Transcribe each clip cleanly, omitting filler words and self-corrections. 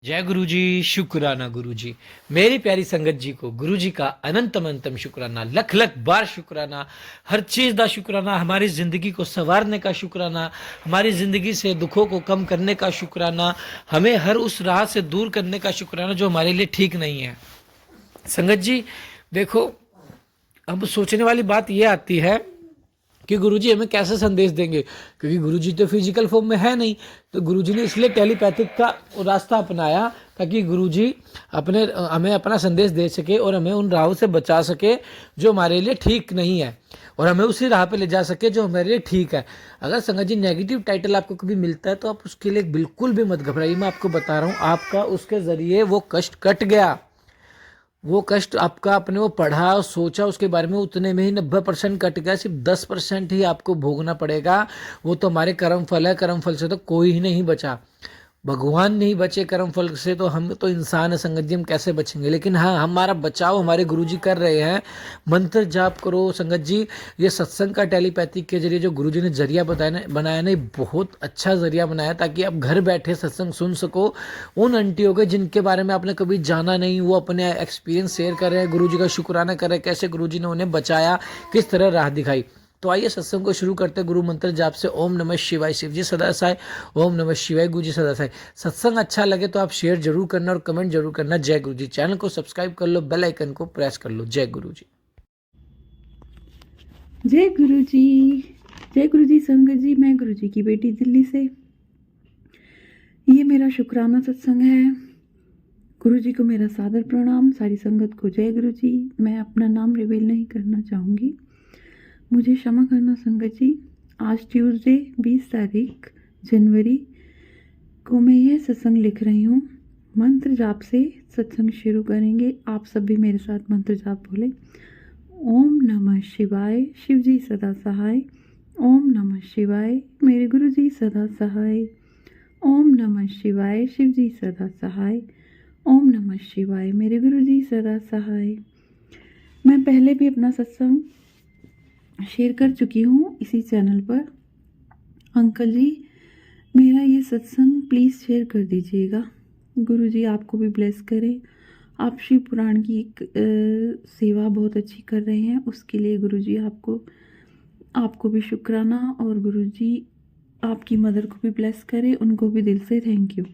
जय गुरु जी। शुक्राना गुरु जी। मेरी प्यारी संगत जी को गुरु जी का अनंतम अनंतम शुक्राना, लख लख बार शुक्राना। हर चीज़ का शुक्राना, हमारी ज़िंदगी को संवारने का शुक्राना, हमारी ज़िंदगी से दुखों को कम करने का शुक्राना, हमें हर उस राह से दूर करने का शुक्राना जो हमारे लिए ठीक नहीं है। संगत जी देखो, अब सोचने वाली बात यह आती है कि गुरुजी हमें कैसे संदेश देंगे, क्योंकि गुरुजी तो फिजिकल फॉर्म में है नहीं। तो गुरुजी ने इसलिए टेलीपैथिक का रास्ता अपनाया ताकि गुरुजी अपने हमें अपना संदेश दे सके और हमें उन राहों से बचा सके जो हमारे लिए ठीक नहीं है, और हमें उसी राह पे ले जा सके जो हमारे लिए ठीक है। अगर संगत जी नेगेटिव टाइटल आपको कभी मिलता है तो आप उसके लिए बिल्कुल भी मत घबराइए। मैं आपको बता रहा हूँ, आपका उसके ज़रिए वो कष्ट कट गया। वो कष्ट आपका अपने वो पढ़ा और सोचा उसके बारे में, उतने में ही 90% कट गया। सिर्फ 10% ही आपको भोगना पड़ेगा। वो तो हमारे कर्म फल है, कर्म फल से तो कोई ही नहीं बचा। भगवान नहीं बचे कर्म फल से, तो हम तो इंसान है संगत जी, हम कैसे बचेंगे। लेकिन हाँ, हमारा बचाव हमारे गुरुजी कर रहे हैं। मंत्र जाप करो संगत जी। ये सत्संग का टेलीपैथिक के जरिए जो गुरुजी ने जरिया बनाया ना, बहुत अच्छा जरिया बनाया, ताकि आप घर बैठे सत्संग सुन सको। उन आंटियों के जिनके बारे में आपने कभी जाना नहीं, वो अपने एक्सपीरियंस शेयर कर रहे हैं, गुरुजी का शुक्राना कर रहे हैं, कैसे गुरुजी ने उन्हें बचाया, किस तरह राह दिखाई। तो आइए सत्संग को शुरू करते हैं गुरु मंत्र जाप से। ओम नमः शिवाय। शिव जी सदा साय। ओम नमः शिवाय। गुरु जी सदा साय। सत्संग अच्छा लगे तो आप शेयर जरूर करना और कमेंट जरूर करना। जय गुरु जी। चैनल को सब्सक्राइब कर लो, बेल आइकन को प्रेस कर लो। जय गुरु जी। जय गुरु जी। जय गुरु जी संगत जी। मैं गुरु जी की बेटी दिल्ली से। ये मेरा शुक्राना सत्संग है। गुरु जी को मेरा सादर प्रणाम। सारी संगत को जय गुरु जी। मैं अपना नाम रिवील नहीं करना चाहूँगी, मुझे क्षमा करना संगत जी। आज ट्यूसडे 20 तारीख जनवरी को मैं यह सत्संग लिख रही हूँ। मंत्र जाप से सत्संग शुरू करेंगे। आप सब भी मेरे साथ मंत्र जाप बोले। ओम नमः शिवाय। शिव जी सदा सहाय। ओम नमः शिवाय। मेरे गुरु जी सदा सहाय। ओम नमः शिवाय। शिव जी सदा सहाय। ओम नमः शिवाय। मेरे गुरु जी सदा सहाय। मैं पहले भी अपना सत्संग शेयर कर चुकी हूँ इसी चैनल पर। अंकल जी, मेरा ये सत्संग प्लीज़ शेयर कर दीजिएगा। गुरु जी आपको भी ब्लेस करें। आप शिव पुराण की एक सेवा बहुत अच्छी कर रहे हैं, उसके लिए गुरु जी आपको भी शुक्राना। और गुरु जी आपकी मदर को भी ब्लेस करें, उनको भी दिल से थैंक यू।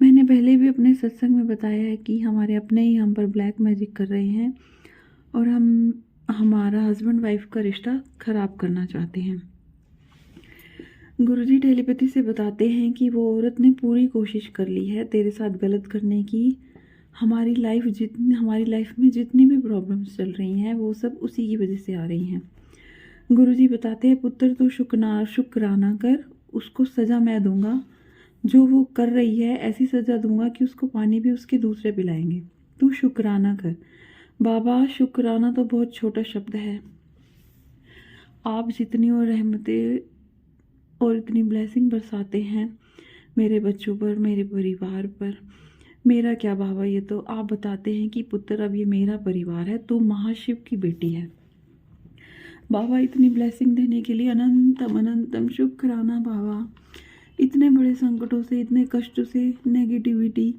मैंने पहले भी अपने सत्संग में बताया है कि हमारे अपने ही हम पर ब्लैक मैजिक कर रहे हैं और हमारा हस्बैंड वाइफ का रिश्ता ख़राब करना चाहते हैं। गुरुजी टेलीपैथी से बताते हैं कि वो औरत ने पूरी कोशिश कर ली है तेरे साथ गलत करने की। हमारी लाइफ में जितनी भी प्रॉब्लम्स चल रही हैं वो सब उसी की वजह से आ रही हैं। गुरुजी बताते हैं, पुत्र तू शुक्राना कर, उसको सज़ा मैं दूंगा। जो वो कर रही है ऐसी सज़ा दूंगा कि उसको पानी भी उसके दूसरे पिलाएंगे। तू शुक्राना कर। बाबा, शुक्राना तो बहुत छोटा शब्द है। आप जितनी और रहमतें और इतनी ब्लेसिंग बरसाते हैं मेरे बच्चों पर, मेरे परिवार पर। मेरा क्या बाबा, ये तो आप बताते हैं कि पुत्र अब ये मेरा परिवार है, तो महाशिव की बेटी है। बाबा, इतनी ब्लेसिंग देने के लिए अनंतम अनंतम शुक्राना बाबा। इतने बड़े संकटों से, इतने कष्टों से, नेगेटिविटी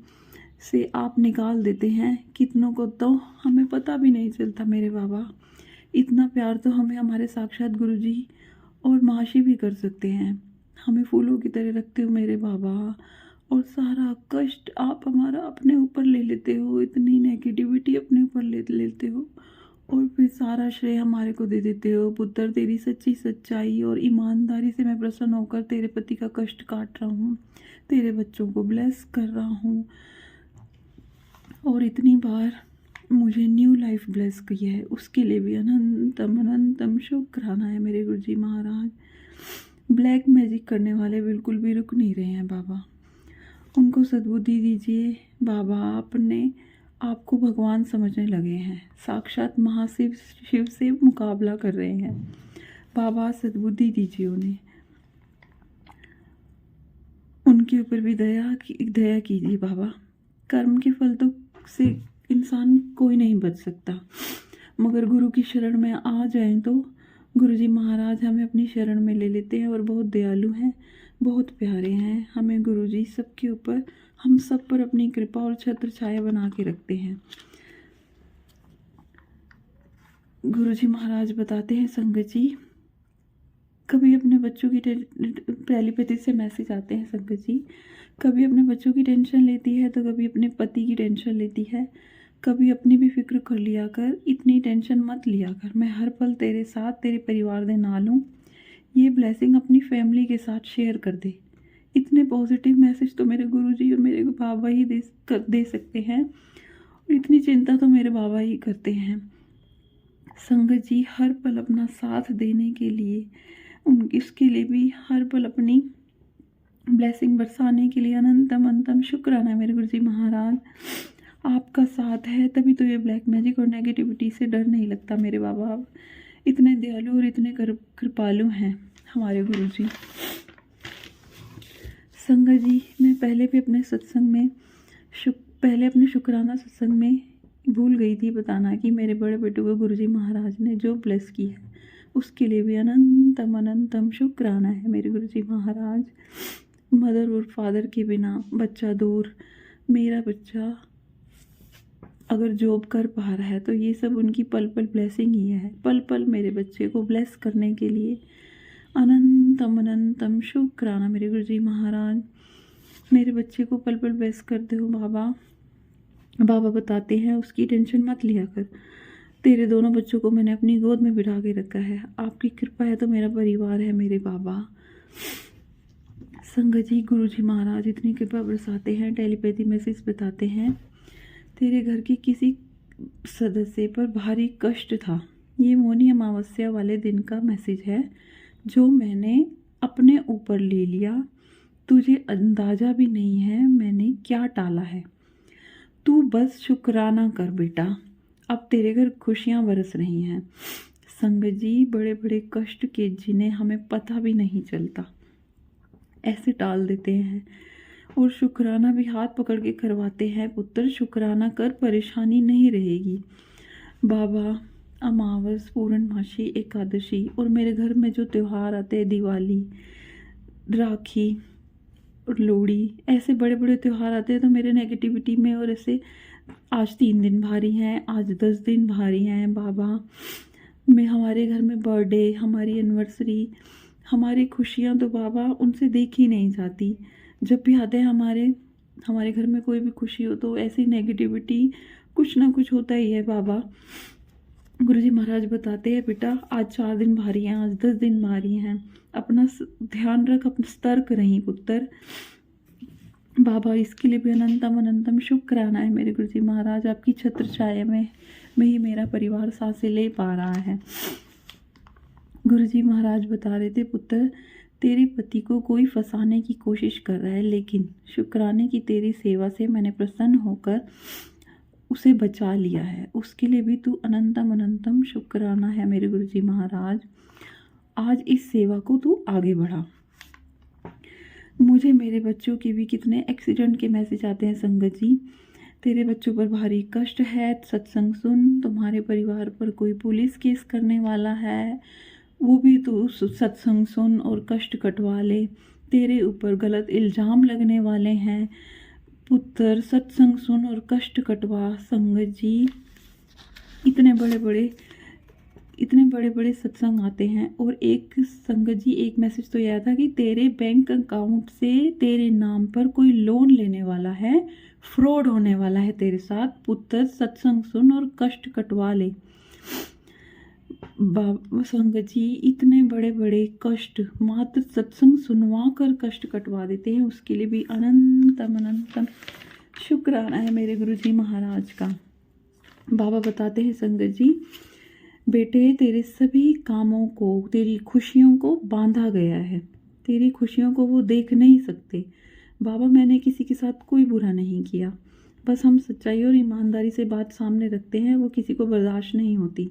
से आप निकाल देते हैं कितनों को, तो हमें पता भी नहीं चलता मेरे बाबा। इतना प्यार तो हमें हमारे साक्षात गुरुजी और महाशिव भी कर सकते हैं। हमें फूलों की तरह रखते हो मेरे बाबा, और सारा कष्ट आप हमारा अपने ऊपर ले लेते हो। इतनी नेगेटिविटी अपने ऊपर ले लेते हो और फिर सारा श्रेय हमारे को दे देते हो। पुत्र, तेरी सच्ची सच्चाई और ईमानदारी से मैं प्रसन्न होकर तेरे पति का कष्ट काट रहा हूँ, तेरे बच्चों को ब्लेस कर रहा हूँ। और इतनी बार मुझे न्यू लाइफ ब्लेस की है, उसके लिए भी अनंतम अनंतम शुक्राना है मेरे गुरुजी महाराज। ब्लैक मैजिक करने वाले बिल्कुल भी रुक नहीं रहे हैं बाबा, उनको सद्बुद्धि दीजिए बाबा। आपको भगवान समझने लगे हैं, साक्षात महाशिव शिव से मुकाबला कर रहे हैं बाबा। सद्बुद्धि दीजिए उन्हें, उनके ऊपर भी दया कीजिए बाबा। कर्म के फल तो से इंसान कोई नहीं बच सकता, मगर गुरु की शरण में आ जाएं तो गुरुजी महाराज हमें अपनी शरण में ले लेते हैं और बहुत दयालु हैं, बहुत प्यारे हैं। हमें गुरुजी सबके ऊपर हम सब पर अपनी कृपा और छत्र छाया बना के रखते हैं। गुरुजी महाराज बताते हैं संगत जी, कभी अपने बच्चों की टेलीपैथी से मैसेज आते हैं संगत जी, कभी अपने बच्चों की टेंशन लेती है तो कभी अपने पति की टेंशन लेती है, कभी अपनी भी फिक्र कर लिया कर, इतनी टेंशन मत लिया कर, मैं हर पल तेरे साथ तेरे परिवार दे नाल हूँ। ये ब्लेसिंग अपनी फैमिली के साथ शेयर कर दे। इतने पॉजिटिव मैसेज तो मेरे गुरुजी और मेरे बाबा ही दे सकते हैं, और इतनी चिंता तो मेरे बाबा ही करते हैं। संगत जी, हर पल अपना साथ देने के लिए, इसके लिए भी हर पल अपनी ब्लेसिंग बरसाने के लिए अनंतम अनंतम शुक्राना है मेरे गुरुजी महाराज। आपका साथ है तभी तो ये ब्लैक मैजिक और नेगेटिविटी से डर नहीं लगता। मेरे बाबा इतने दयालु और इतने कृपालु हैं हमारे गुरुजी। संगत जी, मैं पहले भी अपने सत्संग में पहले अपने शुक्राना सत्संग में भूल गई थी बताना कि मेरे बड़े बेटे को गुरुजी महाराज ने जो ब्लेस की है उसके लिए भी अनंतम अनंतम शुक्राना है मेरे गुरुजी महाराज। मदर और फादर के बिना बच्चा दूर, मेरा बच्चा अगर जॉब कर पा रहा है तो ये सब उनकी पल पल ब्लेसिंग ही है। पल पल मेरे बच्चे को ब्लेस करने के लिए अनंतम अनंतम शुक्राना मेरे गुरुजी महाराज। मेरे बच्चे को पल पल ब्लेस करते हो बाबा। बाबा बताते हैं उसकी टेंशन मत लिया कर, तेरे दोनों बच्चों को मैंने अपनी गोद में बिठा के रखा है, आपकी कृपा है तो मेरा परिवार है मेरे बाबा। संगत जी, गुरुजी महाराज इतनी कृपा बरसाते हैं, टेलीपैथी मैसेज बताते हैं, तेरे घर की किसी सदस्य पर भारी कष्ट था। ये मौनी अमावस्या वाले दिन का मैसेज है जो मैंने अपने ऊपर ले लिया। तुझे अंदाजा भी नहीं है मैंने क्या टाला है। तू बस शुक्राना कर बेटा, अब तेरे घर खुशियाँ बरस रही हैं। संगत जी, बड़े बड़े कष्ट के जिन्हें हमें पता भी नहीं चलता ऐसे टाल देते हैं, और शुक्राना भी हाथ पकड़ के करवाते हैं। पुत्र शुक्राना कर, परेशानी नहीं रहेगी। बाबा, अमावस, पूर्णमासी, एकादशी और मेरे घर में जो त्यौहार आते हैं, दिवाली, राखी और लोहड़ी, ऐसे बड़े बड़े त्यौहार आते हैं तो मेरे नेगेटिविटी में, और ऐसे आज 3 दिन भारी हैं, आज 10 दिन भारी हैं बाबा। मैं हमारे घर में बर्थडे, हमारी एनिवर्सरी, हमारी खुशियाँ तो बाबा उनसे देखी नहीं जाती। जब भी आते हैं हमारे घर में कोई भी खुशी हो तो ऐसी नेगेटिविटी कुछ ना कुछ होता ही है बाबा। गुरुजी महाराज बताते हैं बेटा आज 4 दिन भारी हैं, आज 10 दिन भारी हैं, अपना ध्यान रख, अपना सतर्क रही पुत्र। बाबा इसके लिए भी अनंतम अनंतम शुक्राना है मेरे गुरुजी महाराज। आपकी छत्र छाया में ही मेरा परिवार सांसें ले पा रहा है। गुरुजी महाराज बता रहे थे, पुत्र तेरे पति को कोई फंसाने की कोशिश कर रहा है, लेकिन शुक्राने की तेरी सेवा से मैंने प्रसन्न होकर उसे बचा लिया है। उसके लिए भी तू अनंतम अनंतम शुक्राना है मेरे गुरुजी महाराज। आज इस सेवा को तू आगे बढ़ा। मुझे मेरे बच्चों के भी कितने एक्सीडेंट के मैसेज आते हैं संगत जी। तेरे बच्चों पर भारी कष्ट है, सत्संग सुन। तुम्हारे परिवार पर कोई पुलिस केस करने वाला है, वो भी तू सत्संग सुन और कष्ट कटवा ले। तेरे ऊपर गलत इल्ज़ाम लगने वाले हैं, पुत्र सत्संग सुन और कष्ट कटवा। संगत जी, इतने बड़े बड़े सत्संग आते हैं, और एक संगत जी एक मैसेज तो यह था कि तेरे बैंक अकाउंट से तेरे नाम पर कोई लोन लेने वाला है, फ्रॉड होने वाला है तेरे साथ। पुत्र सत्संग सुन और कष्ट कटवा ले। संगत जी, इतने बड़े बड़े कष्ट मात्र सत्संग सुनवा कर कष्ट कटवा देते हैं, उसके लिए भी अनंतम अनंतम शुक्राना है मेरे गुरुजी महाराज का। बाबा बताते हैं संगत जी, बेटे तेरे सभी कामों को, तेरी खुशियों को बांधा गया है, तेरी खुशियों को वो देख नहीं सकते। बाबा मैंने किसी के साथ कोई बुरा नहीं किया, बस हम सच्चाई और ईमानदारी से बात सामने रखते हैं, वो किसी को बर्दाश्त नहीं होती।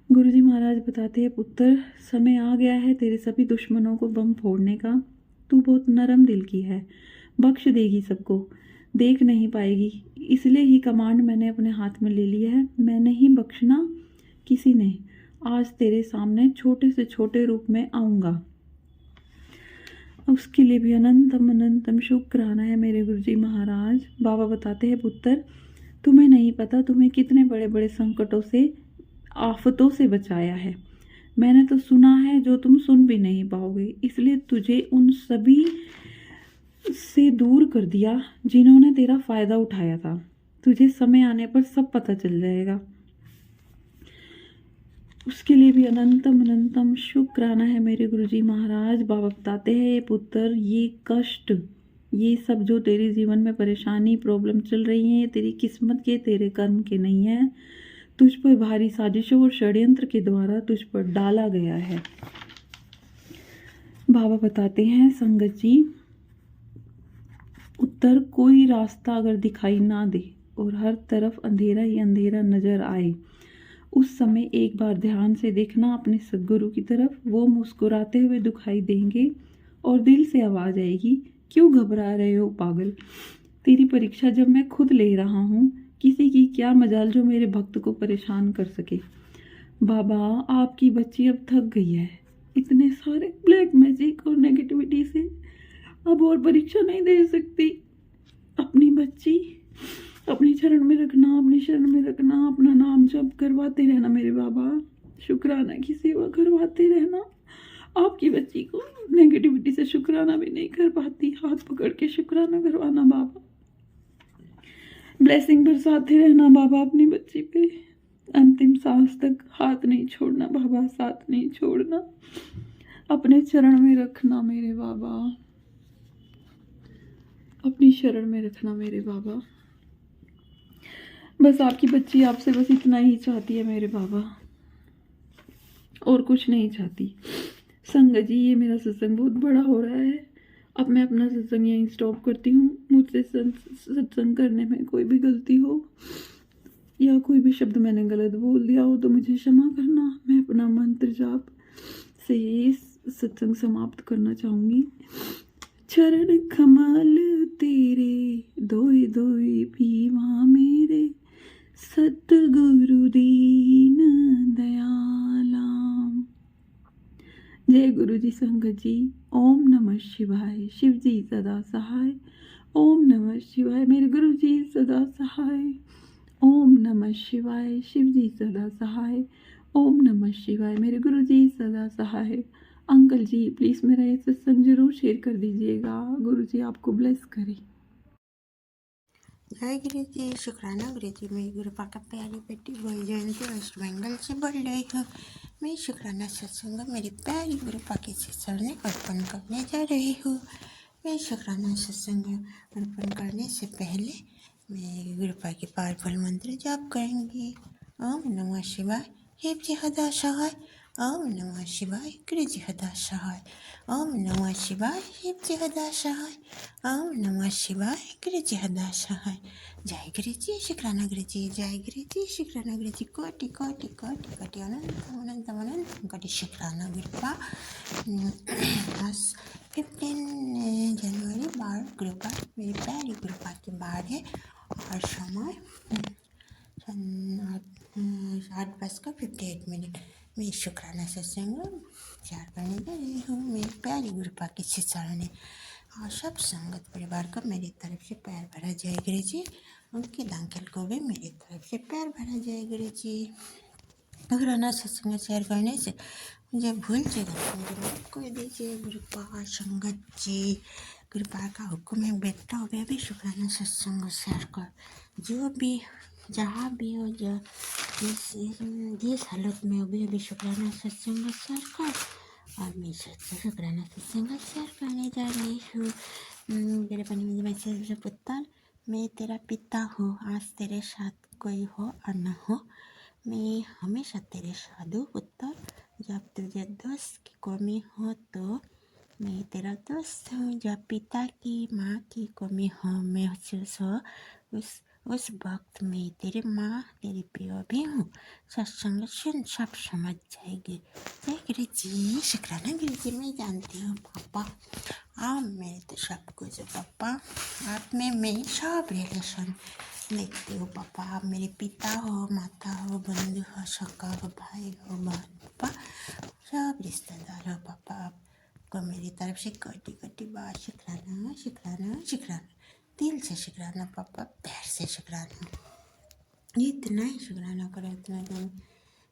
गुरुजी महाराज बताते हैं, पुत्र समय आ गया है तेरे सभी दुश्मनों को बम फोड़ने का। तू बहुत नरम दिल की है, बख्श देगी सबको, देख नहीं पाएगी, इसलिए ही कमांड मैंने अपने हाथ में ले लिया है। मैं नहीं बख्शना किसी ने। आज तेरे सामने छोटे से छोटे रूप में आऊँगा। उसके लिए भी अनंतम अनंतम शुक्राना है मेरे गुरुजी महाराज। बाबा बताते हैं पुत्र, तुम्हें नहीं पता तुम्हें कितने बड़े बड़े संकटों से, आफतों से बचाया है। मैंने तो सुना है जो तुम सुन भी नहीं पाओगे, इसलिए तुझे उन सभी से दूर कर दिया जिन्होंने तेरा फ़ायदा उठाया था। तुझे समय आने पर सब पता चल जाएगा। उसके लिए भी अनंतम अनंतम शुक्राना है मेरे गुरुजी महाराज। बाबा बताते हैं पुत्र, ये कष्ट, ये सब जो तेरे जीवन में परेशानी प्रॉब्लम चल रही है, ये तेरी किस्मत के, तेरे कर्म के नहीं है। तुझ पर भारी साजिशों और षड्यंत्र के द्वारा तुझ पर डाला गया है। बाबा बताते हैं संगत जी, उत्तर कोई रास्ता अगर दिखाई ना दे और हर तरफ अंधेरा ही अंधेरा नजर आए, उस समय एक बार ध्यान से देखना अपने सद्गुरु की तरफ। वो मुस्कुराते हुए दिखाई देंगे और दिल से आवाज आएगी, क्यों घबरा रहे हो पागल, तेरी परीक्षा जब मैं खुद ले रहा हूँ, किसी की क्या मजाल जो मेरे भक्त को परेशान कर सके। बाबा, आपकी बच्ची अब थक गई है इतने सारे ब्लैक मैजिक और नेगेटिविटी से, अब और परीक्षा नहीं दे सकती। अपनी बच्ची अपनी चरण में रखना, अपनी शरण में रखना, अपना नाम जप करवाते रहना मेरे बाबा, शुक्राना की सेवा करवाते रहना। आपकी बच्ची को नेगेटिविटी से शुक्राना भी नहीं कर पाती, हाथ पकड़ के शुक्राना करवाना बाबा। ब्लेसिंग बरसाते रहना बाबा अपनी बच्ची पे, अंतिम सांस तक हाथ नहीं छोड़ना बाबा, साथ नहीं छोड़ना, अपने चरण में रखना मेरे बाबा, अपनी शरण में रखना मेरे बाबा। बस आपकी बच्ची आपसे बस इतना ही चाहती है मेरे बाबा, और कुछ नहीं चाहती। संगत जी, ये मेरा सत्संग बहुत बड़ा हो रहा है, अब मैं अपना सत्संग यहीं स्टॉप करती हूँ। मुझसे सत्संग करने में कोई भी गलती हो या कोई भी शब्द मैंने गलत बोल दिया हो तो मुझे क्षमा करना। मैं अपना मंत्र जाप से ये सत्संग समाप्त करना चाहूँगी। चरण कमल तेरे दोई दोई भीमा मेरे, सतगुरु दीन दयाला। जय गुरु जी। संगत जी, ओम नमः शिवाय। शिव जी सदा सहाय। ओम नमः शिवाय। मेरे गुरु जी सदा सहाय। ओम नमः शिवाय। शिव जी सदा सहाय। ओम नमः शिवाय। मेरे गुरु जी सदा सहाय। अंकल जी प्लीज़ मेरा ये सत्संग जरूर शेयर कर दीजिएगा। गुरु जी आपको ब्लेस करें। जय गुरु जी। शुक्राना गुरु जी। मैं गुरु पाका प्यारी बेटी बोल जयंती वेस्ट बंगाल से बोल रही हूँ। मैं शुक्राना सत्संग मेरी प्यारी गुरु पाके से चढ़ने अर्पण करने जा रही हूँ। मैं शुक्राना सत्संग अर्पण करने से पहले मैं गुरु पाके पावरफुल मंत्र जाप करेंगी। ओम नमः शिवाय। हे जी हदा सहाय। ओम नमः शिवाय। गुरु जी हदा सहाय। ओम नमः शिवाय। हे जी हदा सहाय। ओम नमः शिवाय। गुरु जी हदा सहाय। जय गुरु जी। शुक्राना गुरु जी। जय गुरु जी। शुक्राना गुरु जी। कोटि कोटि कोटि कोटि अनंत अनंत अनंत कोटि शुक्राना गुरु पा। आज 15 जनवरी बार गुरु पा, मेरी प्यारी गुरु पा की बार है और समय 8:58। मैं शुक्राना सत्संग शेयर करने जा रही हूँ। मेरी प्यारी गुरु पा की चरण और सब संगत परिवार को मेरी तरफ से प्यार भरा जय गुरु जी। उनके अंकल को भी मेरी तरफ से प्यार भरा जय गुरु जी। शुक्राना सत्संग शेयर करने से मुझे भूल जाएगा तो मुझे माफ कर दीजिए गुरु पा। संगत जी, गुरु पा का हुक्म है, बेटा हो गया भी शुक्राना सत्संग शेयर कर। जो भी जहाँ भी हो, जो जिस हालत में हो भी शुक्राना सत्संग शेयर कर। और मैं शुक्राना सत्संग शेयर करने जा रही हूँ। मेरे पानी में मैसेज से पुत्र, मैं तेरा पिता हूँ, आज तेरे साथ कोई हो और न हो, मैं हमेशा तेरे साथ हूँ पुत्र। जब तुझे दोस्त की कमी हो तो मैं तेरा दोस्त हूँ। जब पिता की माँ की कमी हो महसूस हो उस वक्त मैं तेरी माँ तेरी पियो भी हूँ। सत्संग सुन सब समझ जाएगी। जय गुरु जी। शुक्राना गुरु जी। मैं जानती हूँ पापा आप मेरे तो सब कुछ हो पापा, आप में मैं सब रिलेशन देखती हूँ पापा। आप मेरे पिता हो, माता हो, बंधु हो, सका हो, भाई हो, बहन, पापा सब रिश्तेदार हो पापा। आप को मेरी तरफ से कोटि कोटि बार शुक्राना शुक्राना शुक्राना, दिल से शुक्राना पापा, प्यार से शुक्राना। इतना ही शुक्राना करो, इतना करो।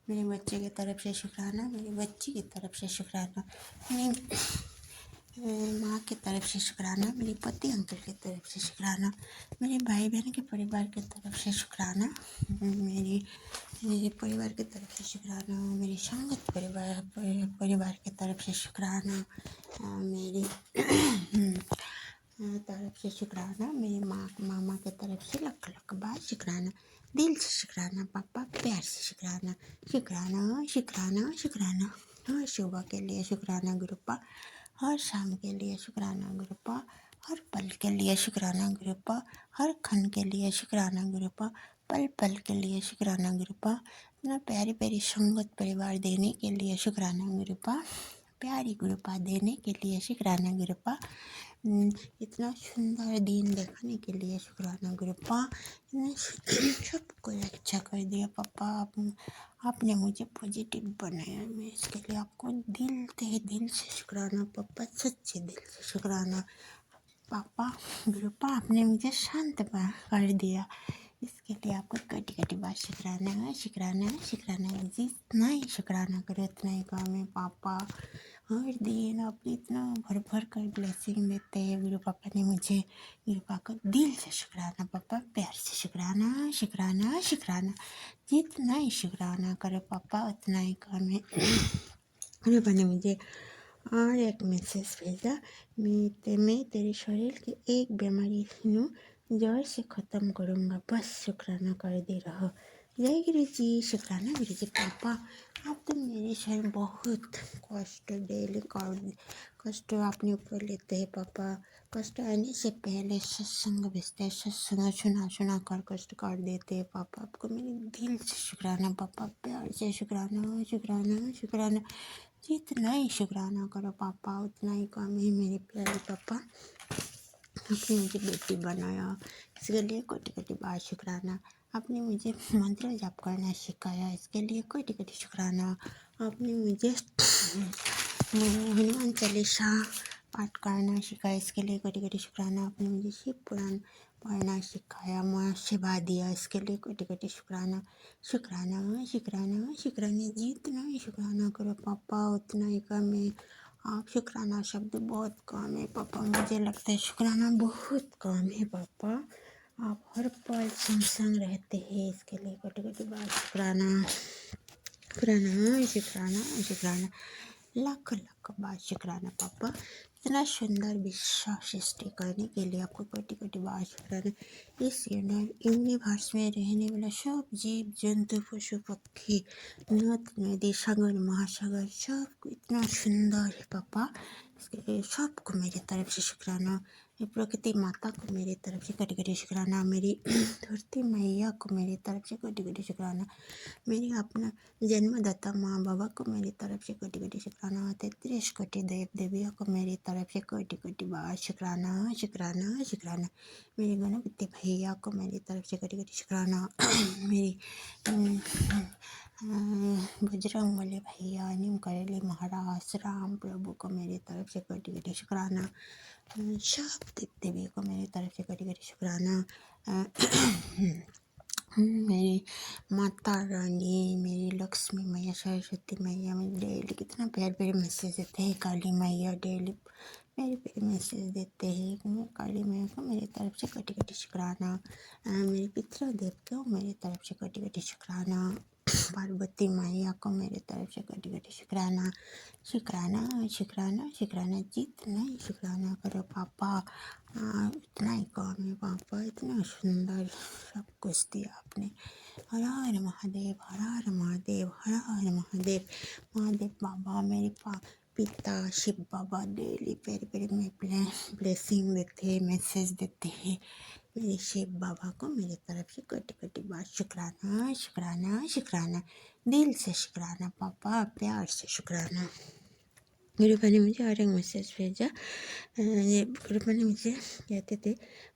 मेरे बच्चे की तरफ से शुक्राना, मेरी बच्ची की तरफ से शुक्राना, मेरी माँ की तरफ से शुक्राना, मेरे पति अंकल की तरफ से शुक्राना, मेरे भाई बहन के परिवार की तरफ से शुक्राना, मेरे परिवार की तरफ से शुक्राना, मेरी संगत परिवार की तरफ से शुक्राना, मेरी तरफ से शुक्राना, मेरी मामा की तरफ से लख लख बार शुक्राना, दिल से शुक्राना पापा, प्यार से शुक्राना, शुक्राना शुक्राना शुक्राना। हर सुबह के लिए शुक्राना गुरुपा, हर शाम के लिए शुक्राना गुरुपा, हर पल के लिए शुक्राना गुरुपा, हर क्षण के लिए शुक्राना गुरुपा, पल पल के लिए शुक्राना गुरुपा, इतना प्यारी प्यारी संगत परिवार देने के लिए शुक्राना गुरुपा, प्यारी गुरुपा देने के लिए शुक्राना गुरुपा, इतना सुंदर दिन देखने के लिए शुक्राना गुरुपा, सब कुछ अच्छा कर दिया पापा। आपने मुझे पॉजिटिव बनाया, मैं इसके लिए आपको दिल से शुक्राना पापा, सच्चे दिल से शुक्राना पापा। गुरुपा आपने मुझे शांत कर दिया, इसके लिए आपको कटी कटी बात शुक्राना शुक्राना शुक्राना। जितना ही शुक्राना करो उतना ही काम है पापा। हर दिन आप इतना भर भर कर ब्लेसिंग देते हैं गुरु पापा ने मुझे। गुरु पापा को दिल से शुक्राना पापा, प्यार से शुक्राना शुक्राना शुक्राना। जितना ही शुक्राना करो पापा उतना ही काम है। गुरु पापा ने मुझे और एक मैसेज भेजा, मैं तेरे शरीर की एक बीमारी को जड़ से ख़त्म करूँगा, बस शुक्राना कर दे रहो। जय गुरु जी, शुक्राना गुरु जी। पापा आप तो मेरे शरीर बहुत कष्ट डेली कष्ट अपने ऊपर लेते हैं पापा। कष्ट आने से पहले सत्संग भेजते हैं, सत्संग सुना कर कष्ट कर देते हैं पापा। आपको मेरे दिल से शुक्राना पापा, प्यार से शुक्राना शुक्राना शुक्राना। जितना ही शुक्राना करो पापा उतना ही कम है मेरे प्यारे पापा। आपने मुझे बेटी बनाया, इसके लिए कोटि कोटि बार शुक्राना। आपने मुझे मंत्र जाप करना सिखाया, इसके लिए कोटि कोटि शुक्राना। आपने मुझे हनुमान चालीसा पाठ करना सिखाया, इसके लिए कोटि कोटि शुक्राना। आपने मुझे शिव पुराण पढ़ना सिखाया, माँ सेवा दिया, इसके लिए कोटि कोटि शुक्राना शुक्राना शुक्राना शुक्राना। जितना ही शुक्राना करो पापा उतना ही कम है। आप शुक्राना शब्द बहुत कम है पापा, मुझे लगता है शुक्राना बहुत कम है पापा। आप हर पल संग रहते हैं, इसके लिए कोटि कोटि बार शुक्राना शुक्राना शुक्राना शुक्राना। लाख लाख बार शुक्राना पापा। इतना सुंदर विश्व सृष्टि करने के लिए आपको कोटि कोटि बार शुक्राना। इस यूनिवर्स में रहने वाला सब जीव जंतु पशु पक्षी नदी सागर महासागर सब इतना सुंदर है पापा, इसके लिए सबको मेरी तरफ से शुक्राना। प्रकृति माता को मेरी तरफ से कोटि कोटि शुक्राना। मेरी धरती मैया को मेरी तरफ से कोटि कोटि शुक्राना। मेरी अपना जन्मदाता माँ बाबा को मेरी तरफ से कोटि कोटि शुक्राना। 33 कोटि देव देवियों को मेरी तरफ से कोटि कोटि बार शुक्राना शुक्राना शुक्राना। मेरे गणपति भैया को मेरी तरफ से कोटि कोटि शुक्राना। मेरी बजरंगबली भैया, नीम करेली महाराज, राम प्रभु को मेरी तरफ से कोटि कोटि शुक्राना। सब देव देवी को मेरी तरफ से कोटि कोटि शुक्राना। मेरी माता रानी, मेरी लक्ष्मी मैया, सरस्वती मैया, मेरी डेली कितना प्यारे प्यारे मैसेज देते हैं। काली मैया डेली प्यारे प्यारे मैसेज देते हैं। काली मैया को मेरी तरफ से कोटि कोटि शुक्राना। मेरे पितृ देवताओं को मेरी तरफ से कोटि कोटि शुक्राना। पार्वती मैया को मेरी तरफ से कोटि कोटि शुक्राना शुक्राना शुक्राना शुक्राना। जितना ही शुक्राना करो पापा उतना ही कम है पापा। इतना सुंदर सब कुछ दिया आपने। हर हर महादेव, हर हर महादेव, हर हर महादेव। महादेव बाबा मेरे पिता शिव बाबा डेली प्यारे प्यारे में ब्लेसिंग देते हैं, मैसेज देते हैं। मेरे शिव बाबा को मेरी तरफ से कोटि कोटि बार शुक्राना शुक्राना शुक्राना। दिल से शुक्राना पापा, प्यार से शुक्राना। गुरुपा ने मुझे और एक मैसेज भेजा। गुरुपा ने मुझे कहते थे,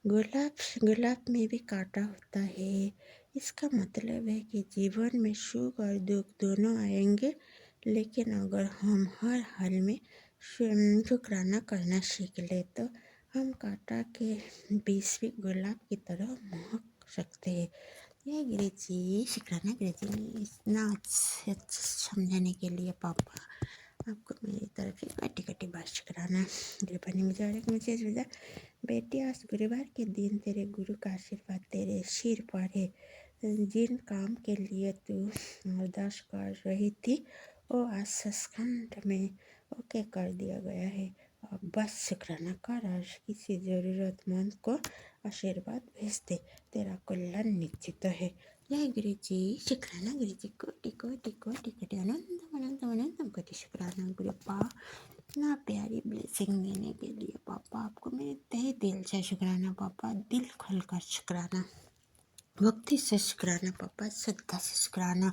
गुलाब में भी कांटा होता है। इसका मतलब है कि जीवन में सुख और दुख दोनों आएंगे, लेकिन अगर हम हर हाल में शुक्राना करना सीख ले तो हम कांटा के बीच भी गुलाब की तरह महक सकते हैं। ये अंग्रेजी शुक्राना अंग्रेजी इतना अच्छे अच्छे समझाने के लिए पापा आपको मेरी तरफ से कटी कटी बात शुक्राना। कृपा ने मुझे और एक मैसेज भेजा, बेटी आज गुरुवार के दिन तेरे गुरु का आशीर्वाद तेरे सिर पर है। जिन काम के लिए तू अरदास कर रही थी वो आज सचखंड में ओके कर दिया गया है। अब बस शुक्राना कर और किसी जरूरतमंद को आशीर्वाद भेज दे, तेरा कल्याण निश्चित है। जय गुरु जी शुक्राना गुरु जी कोटि कोटि कोटि कोटि अनंतम अनंतम अनंतम कोटि शुक्राना गुरु पा इतना प्यारी ब्लेसिंग देने के लिए पापा आपको मेरे तहे दिल से शुक्राना पापा, दिल खोलकर शुक्राना, भक्ति से शुक्राना पापा, श्रद्धा से शुक्राना।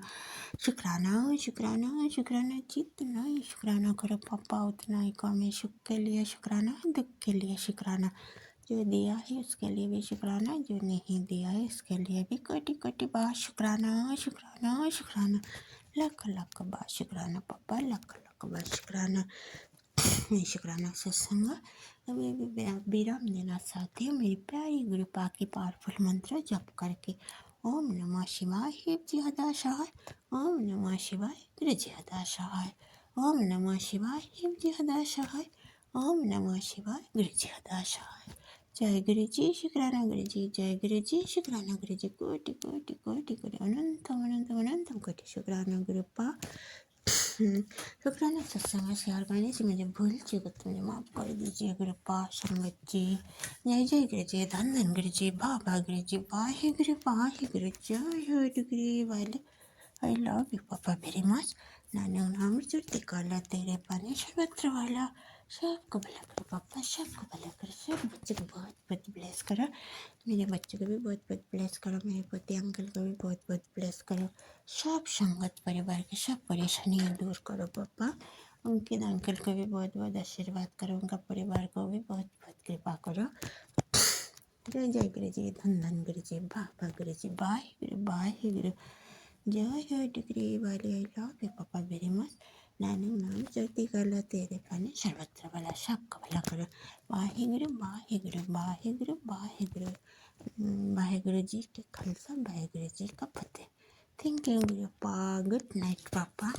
शुक्राना शुक्राना शुक्राना जितना ही शुक्राना करो पापा उतना ही कम है। सुख के लिए शुक्राना, दुख के लिए शुक्राना, जो दिया है उसके लिए भी शुक्राना, जो नहीं दिया है उसके लिए भी कोटि कोटि बार शुक्राना शुक्राना शुक्राना, लाख लाख बार शुक्राना पापा, लाख लाख बार शुक्राना। मैं शुक्राना सत्संग अभी विराम देना चाहती हूँ मेरी प्यारी गुरु पा की पावरफुल मंत्र जप करके। ओम नमः शिवाय हे जी हदा सहाय, ओम नमः शिवाय गुरु जी हदा सहाय, ओम नमः शिवाय हे जी हदा सहाय, ओम नमः शिवाय गुरु जी हदा सहाय। जय गुरु जी शुक्राना गुरु जी, जय गुरु जी शुक्राना गुरु जी, कोटि कोटि कोटि कोटि अनंतम अनंतम अनंतम कोटि शुक्राना गुरु पा। शुक्राना सत्संग शेयर करने से मुझे भूल चूक तो मुझे माफ़ कर दीजिए गुरु पा संगत जी। जय जय गुरु जी, धन धन गुरु जी, बाबा गुरु जी, वाहे गुरु जय हो गुरु वाले। आई लव यू पापा वेरी मच। नानक नाम चुटती काला तेरे पानी सर्वत्र वाला, सबको भला करो पापा, सबको भला करो, सब बच्चे को बहुत बहुत ब्लेस करो, मेरे बच्चे को भी बहुत बहुत ब्लेस करो, मेरे पोते अंकल को भी बहुत बहुत ब्लेस करो, सब संगत परिवार के सब परेशानियाँ दूर करो पापा। उनके अंकल को भी बहुत बहुत आशीर्वाद करो, उनका परिवार को भी बहुत बहुत कृपा करो। जय जय गुरु जी, धन धन गुरु जी, बाबा गुरु जी, बाहे गुरु जय हो डिग्री वाले। आई लव यू पापा वेरी मच। नानक नाम चलती कला तेरे पानी सर्वत्र वाला, सबका भला करो। वाहे गुरु वाहे गुरु वाहे गुरु वाहे गुरु, वाहे गुरु जी के खालसा वाहे गुरु जी का फतेह। थैंक यू गुरु पा, गुड नाइट पापा।